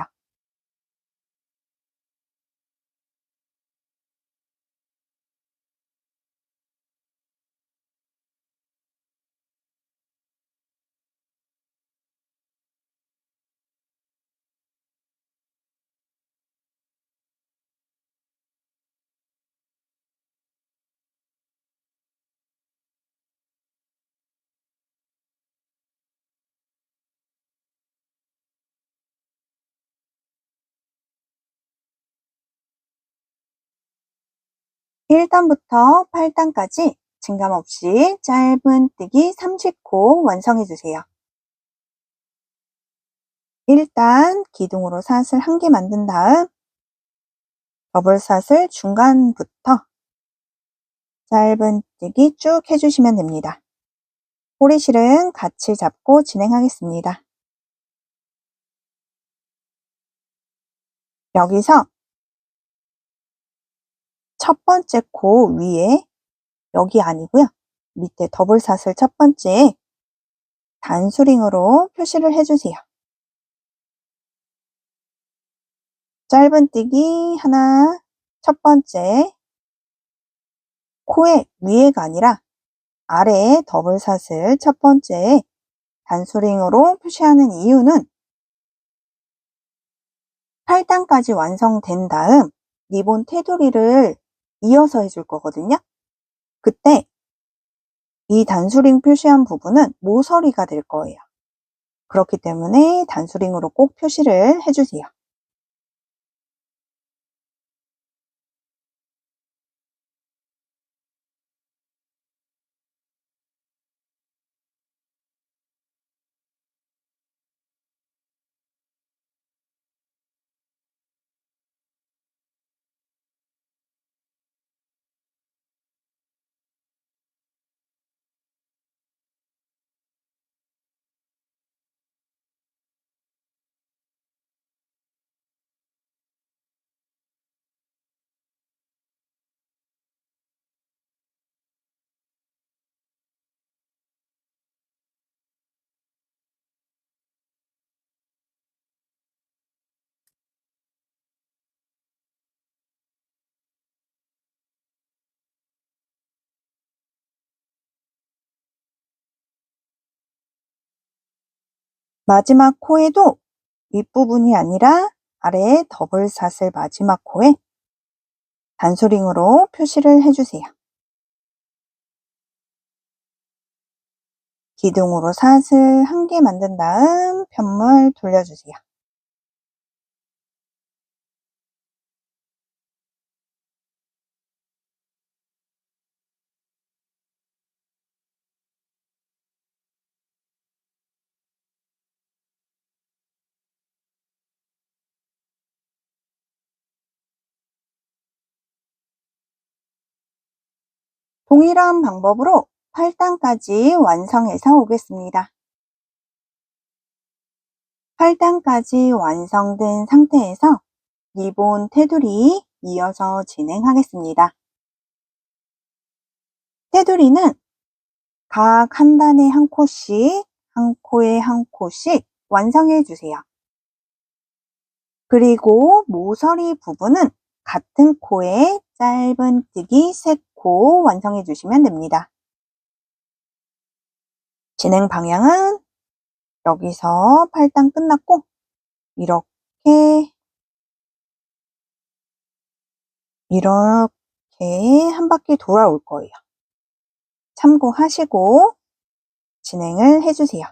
(1단부터) (8단까지) 증감 없이 짧은뜨기 30코 완성해 주세요. 1단 기둥으로 사슬 1개 만든 다음 더블 사슬 중간부터 짧은뜨기 쭉 해주시면 됩니다. 꼬리실은 같이 잡고 진행하겠습니다. 여기서 첫 번째 코 위에, 여기 아니고요, 밑에 더블 사슬 첫 번째에 단수링으로 표시를 해주세요. 짧은뜨기 하나, 첫 번째 코의 위에가 아니라 아래에 더블 사슬 첫 번째에 단수링으로 표시하는 이유는 8단까지 완성된 다음 리본 테두리를 이어서 해줄 거거든요. 그때 이 단수링 표시한 부분은 모서리가 될 거예요. 그렇기 때문에 단수링으로 꼭 표시를 해주세요. 마지막 코에도 윗부분이 아니라 아래에 더블샷을 마지막 코에 단수링으로 표시를 해주세요. 기둥으로 샷을 1개 만든 다음 편물 돌려주세요. 동일한 방법으로 8단까지 완성해서 오겠습니다. 8단까지 완성된 상태에서 리본 테두리 이어서 진행하겠습니다. 테두리는 각 한 단에 한 코씩, 한 코에 한 코씩 완성해 주세요. 그리고 모서리 부분은 같은 코에 짧은뜨기 3코 완성해 주시면 됩니다. 진행 방향은 여기서 8단 끝났고 이렇게 한 바퀴 돌아올 거예요. 참고하시고 진행을 해주세요.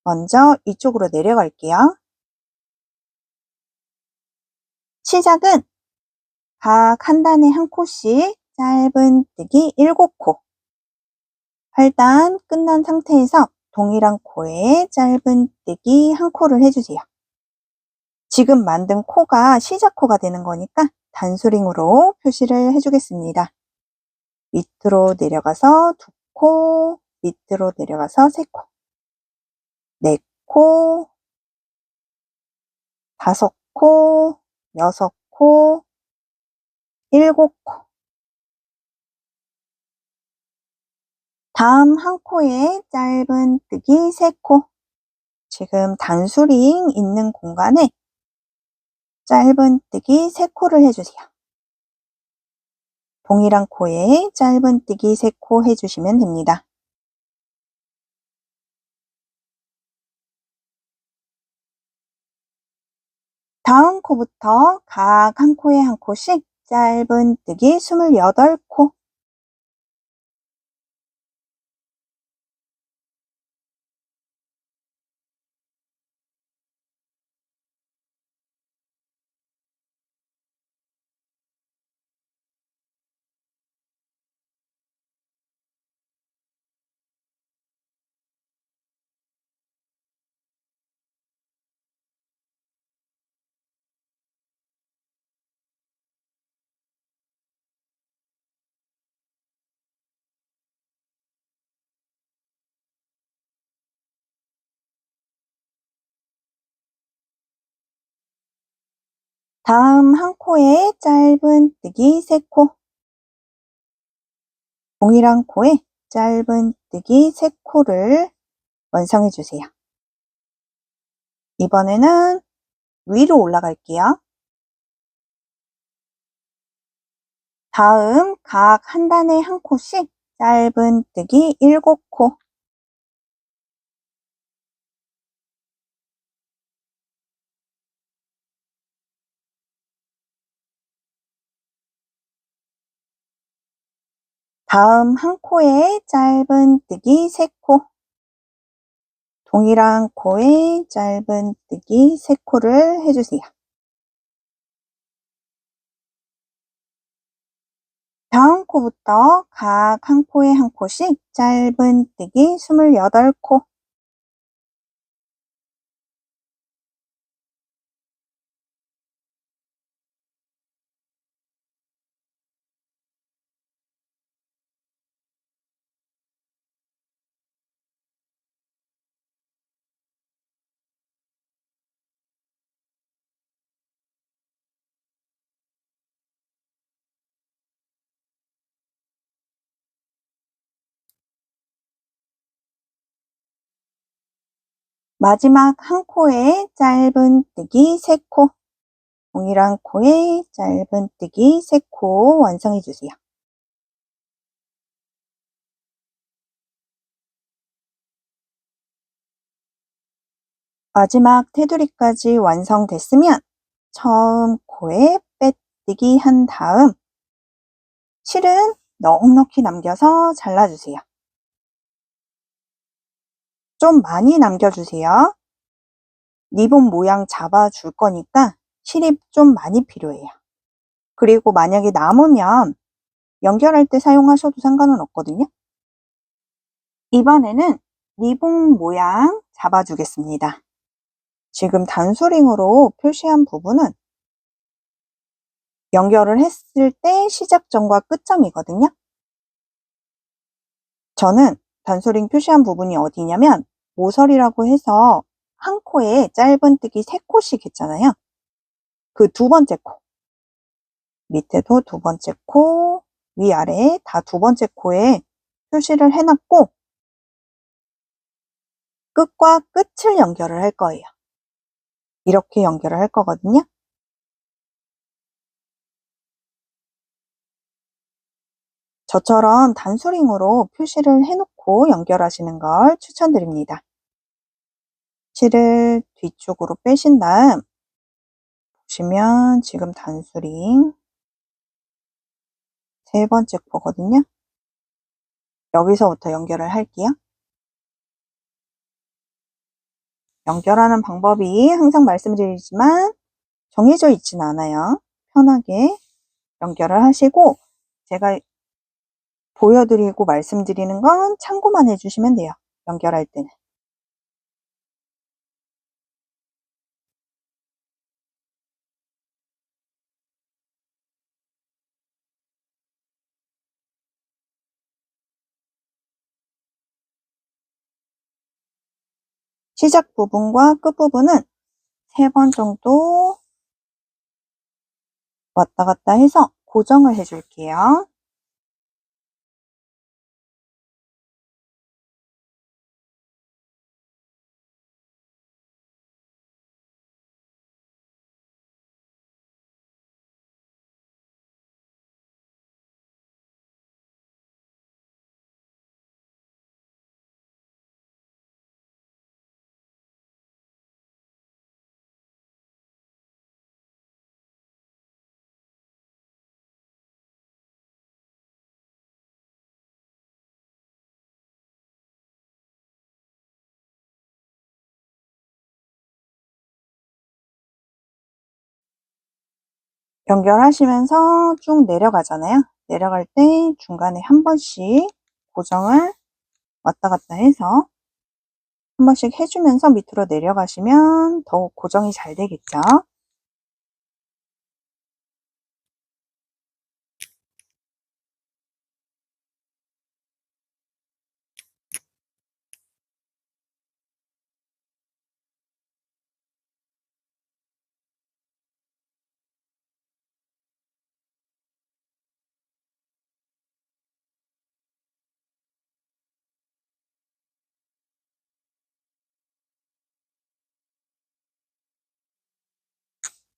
먼저 이쪽으로 내려갈게요. 시작은 각 한 단에 한 코씩 짧은뜨기 7코 8단 끝난 상태에서 동일한 코에 짧은뜨기 1코를 해주세요. 지금 만든 코가 시작 코가 되는 거니까 단수링으로 표시를 해주겠습니다. 밑으로 내려가서 2코, 밑으로 내려가서 3코, 4코, 5코, 6코, 7코. 다음 한 코에 짧은뜨기 3코. 지금 단수링 있는 공간에 짧은뜨기 3코를 해주세요. 동일한 코에 짧은뜨기 3코 해주시면 됩니다. 다음 코부터 각 한 코에 한 코씩 짧은뜨기 28코. 다음 한 코에 짧은뜨기 3코. 동일한 코에 짧은뜨기 3코를 완성해 주세요. 이번에는 위로 올라갈게요. 다음 각 한 단에 한 코씩 짧은뜨기 7코. 다음 한 코에 짧은뜨기 3코. 동일한 코에 짧은뜨기 3코를 해주세요. 다음 코부터 각 한 코에 한 코씩 짧은뜨기 28코. 마지막 한 코에 짧은뜨기 3코. 동일한 코에 짧은뜨기 3코 완성해 주세요. 마지막 테두리까지 완성됐으면 처음 코에 빼뜨기 한 다음 실은 넉넉히 남겨서 잘라주세요. 좀 많이 남겨주세요. 리본 모양 잡아줄 거니까 실이 좀 많이 필요해요. 그리고 만약에 남으면 연결할 때 사용하셔도 상관은 없거든요. 이번에는 리본 모양 잡아주겠습니다. 지금 단수링으로 표시한 부분은 연결을 했을 때 시작점과 끝점이거든요. 저는 단수링 표시한 부분이 어디냐면 모서리라고 해서 한 코에 짧은뜨기 3코씩 했잖아요. 그 두 번째 코, 밑에도 두 번째 코, 위아래 다 두 번째 코에 표시를 해놨고 끝과 끝을 연결을 할 거예요. 이렇게 연결을 할 거거든요. 저처럼 단수링으로 표시를 해놓고 연결하시는 걸 추천드립니다. 실을 뒤쪽으로 빼신 다음 보시면 지금 단수링 세 번째 코거든요. 여기서부터 연결을 할게요. 연결하는 방법이 항상 말씀드리지만 정해져 있진 않아요. 편하게 연결을 하시고 제가 보여드리고 말씀드리는 건 참고만 해주시면 돼요. 연결할 때는. 시작 부분과 끝 부분은 3번 정도 왔다 갔다 해서 고정을 해줄게요. 연결하시면서 쭉 내려가잖아요. 내려갈 때 중간에 한 번씩 고정을 왔다 갔다 해서 한 번씩 해주면서 밑으로 내려가시면 더욱 고정이 잘 되겠죠.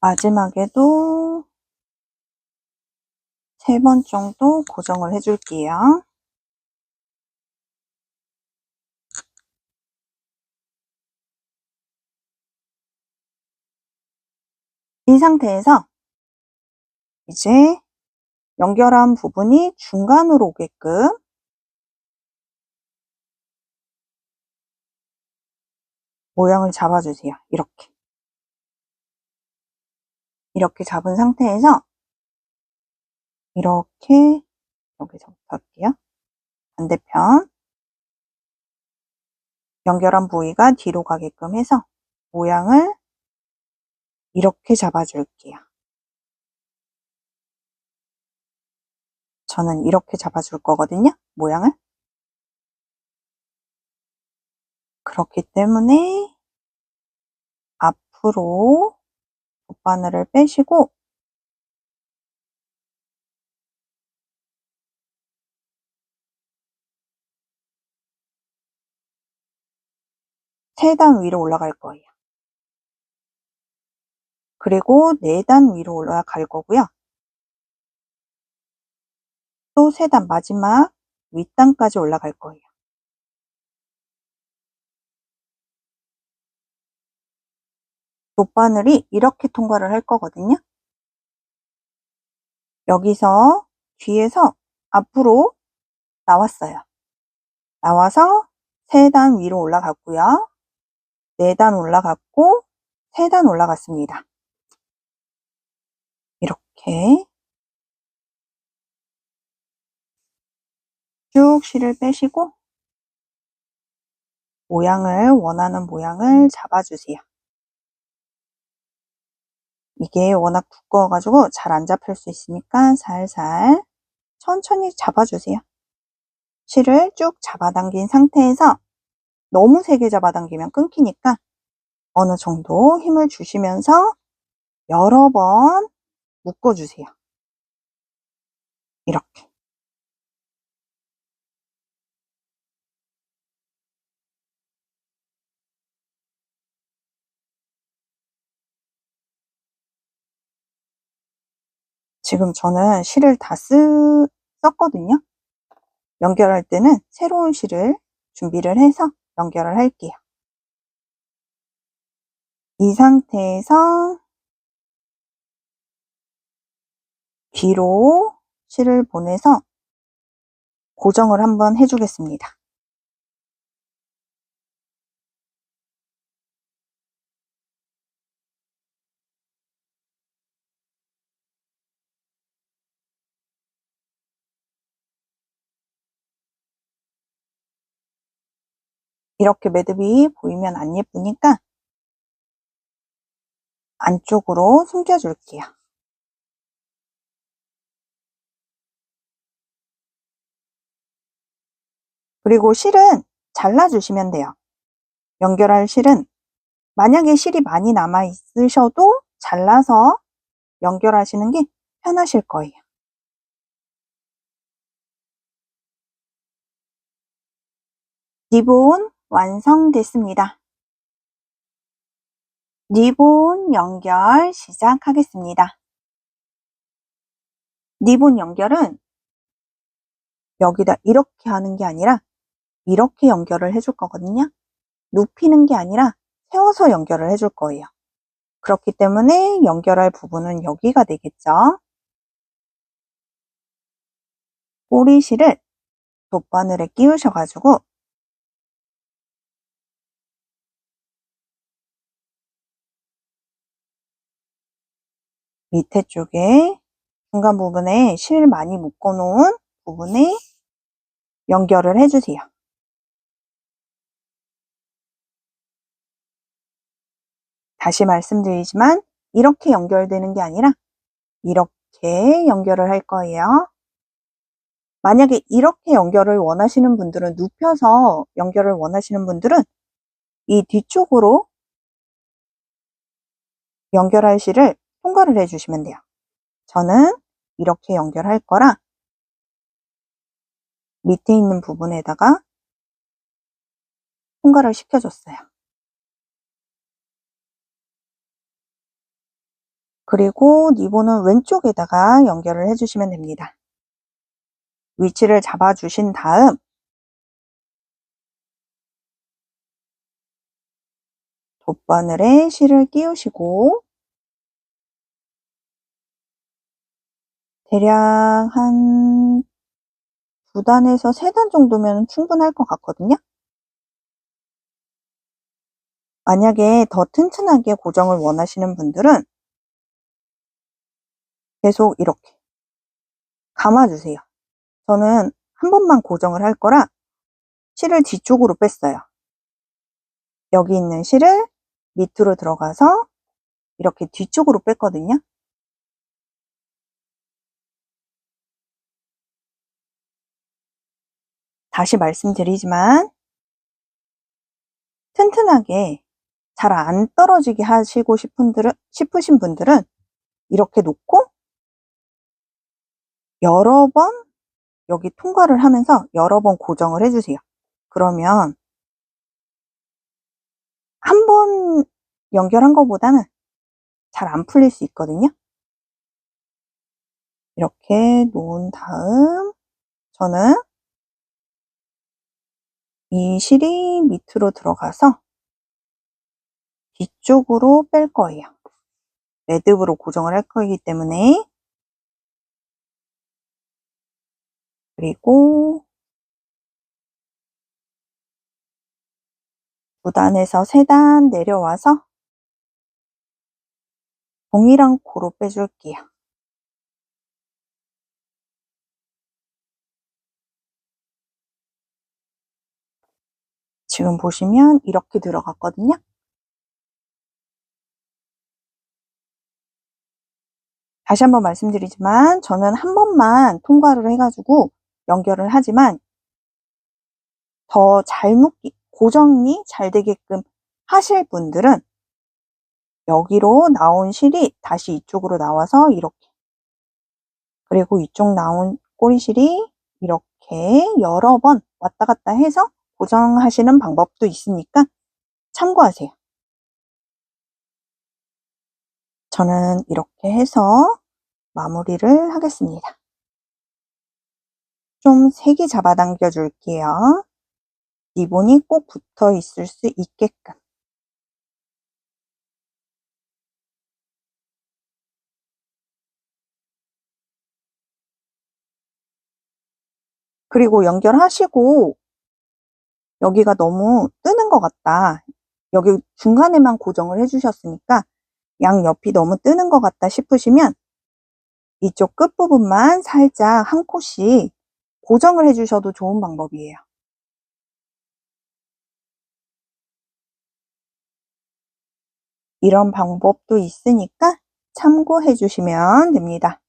마지막에도 3번 정도 고정을 해줄게요. 이 상태에서 이제 연결한 부분이 중간으로 오게끔 모양을 잡아주세요. 이렇게 잡은 상태에서 이렇게 여기서부터 할게요. 반대편 연결한 부위가 뒤로 가게끔 해서 모양을 이렇게 잡아줄게요. 저는 이렇게 잡아줄 거거든요. 모양을. 그렇기 때문에 앞으로 돗바늘을 빼시고 세 단 위로 올라갈 거예요. 그리고 4단 위로 올라갈 거고요. 또 3단 마지막 윗단까지 올라갈 거예요. 돗바늘이 이렇게 통과를 할 거거든요. 여기서 뒤에서 앞으로 나왔어요. 나와서 3단 위로 올라갔고요. 4단 올라갔고 3단 올라갔습니다. 이렇게 쭉 실을 빼시고 원하는 모양을 잡아주세요. 이게 워낙 두꺼워가지고 잘 안 잡힐 수 있으니까 살살 천천히 잡아주세요. 실을 쭉 잡아당긴 상태에서 너무 세게 잡아당기면 끊기니까 어느 정도 힘을 주시면서 여러 번 묶어주세요. 이렇게. 지금 저는 실을 다 썼거든요. 연결할 때는 새로운 실을 준비를 해서 연결을 할게요. 이 상태에서 뒤로 실을 보내서 고정을 한번 해주겠습니다. 이렇게 매듭이 보이면 안 예쁘니까 안쪽으로 숨겨줄게요. 그리고 실은 잘라주시면 돼요. 연결할 실은 만약에 실이 많이 남아 있으셔도 잘라서 연결하시는 게 편하실 거예요. 리본 완성됐습니다. 리본 연결 시작하겠습니다. 리본 연결은 여기다 이렇게 하는 게 아니라 이렇게 연결을 해줄 거거든요. 눕히는 게 아니라 세워서 연결을 해줄 거예요. 그렇기 때문에 연결할 부분은 여기가 되겠죠. 꼬리실을 돗바늘에 끼우셔가지고 밑에 쪽에 중간 부분에 실 많이 묶어 놓은 부분에 연결을 해주세요. 다시 말씀드리지만 이렇게 연결되는 게 아니라 이렇게 연결을 할 거예요. 만약에 이렇게 연결을 원하시는 분들은 눕혀서 연결을 원하시는 분들은 이 뒤쪽으로 연결할 실을 통과를 해주시면 돼요. 저는 이렇게 연결할 거라 밑에 있는 부분에다가 통과를 시켜줬어요. 그리고 리본은 왼쪽에다가 연결을 해주시면 됩니다. 위치를 잡아주신 다음 돗바늘에 실을 끼우시고 대략 한 2단에서 3단 정도면 충분할 것 같거든요. 만약에 더 튼튼하게 고정을 원하시는 분들은 계속 이렇게 감아주세요. 저는 한 번만 고정을 할 거라 실을 뒤쪽으로 뺐어요. 여기 있는 실을 밑으로 들어가서 이렇게 뒤쪽으로 뺐거든요. 다시 말씀드리지만 튼튼하게 잘 안 떨어지게 하시고 싶으신 분들은 이렇게 놓고 여러 번 여기 통과를 하면서 여러 번 고정을 해주세요. 그러면 한 번 연결한 것보다는 잘 안 풀릴 수 있거든요. 이렇게 놓은 다음 저는 이 실이 밑으로 들어가서 뒤쪽으로 뺄 거예요. 매듭으로 고정을 할 거기 때문에. 그리고 2단에서 3단 내려와서 동일한 코로 빼줄게요. 지금 보시면 이렇게 들어갔거든요. 다시 한번 말씀드리지만 저는 한 번만 통과를 해가지고 연결을 하지만 더 잘 묶기, 고정이 잘 되게끔 하실 분들은 여기로 나온 실이 다시 이쪽으로 나와서 이렇게, 그리고 이쪽 나온 꼬리실이 이렇게 여러 번 왔다 갔다 해서 고정하시는 방법도 있으니까 참고하세요. 저는 이렇게 해서 마무리를 하겠습니다. 좀 세게 잡아당겨 줄게요. 리본이 꼭 붙어 있을 수 있게끔. 그리고 연결하시고 여기가 너무 뜨는 것 같다. 여기 중간에만 고정을 해주셨으니까 양옆이 너무 뜨는 것 같다 싶으시면 이쪽 끝부분만 살짝 한 코씩 고정을 해주셔도 좋은 방법이에요. 이런 방법도 있으니까 참고해 주시면 됩니다.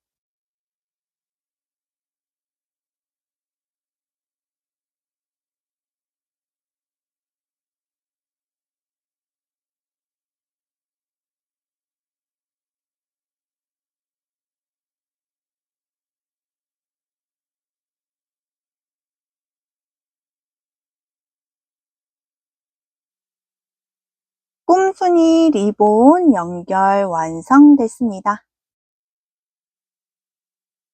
꼼순이 리본 연결 완성됐습니다.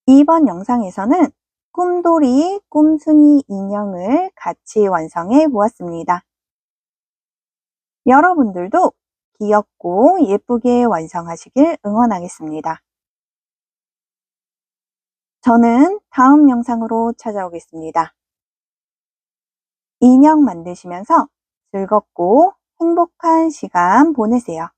이번 영상에서는 꿈돌이 꼼순이 인형을 같이 완성해 보았습니다. 여러분들도 귀엽고 예쁘게 완성하시길 응원하겠습니다. 저는 다음 영상으로 찾아오겠습니다. 인형 만드시면서 즐겁고 행복한 시간 보내세요.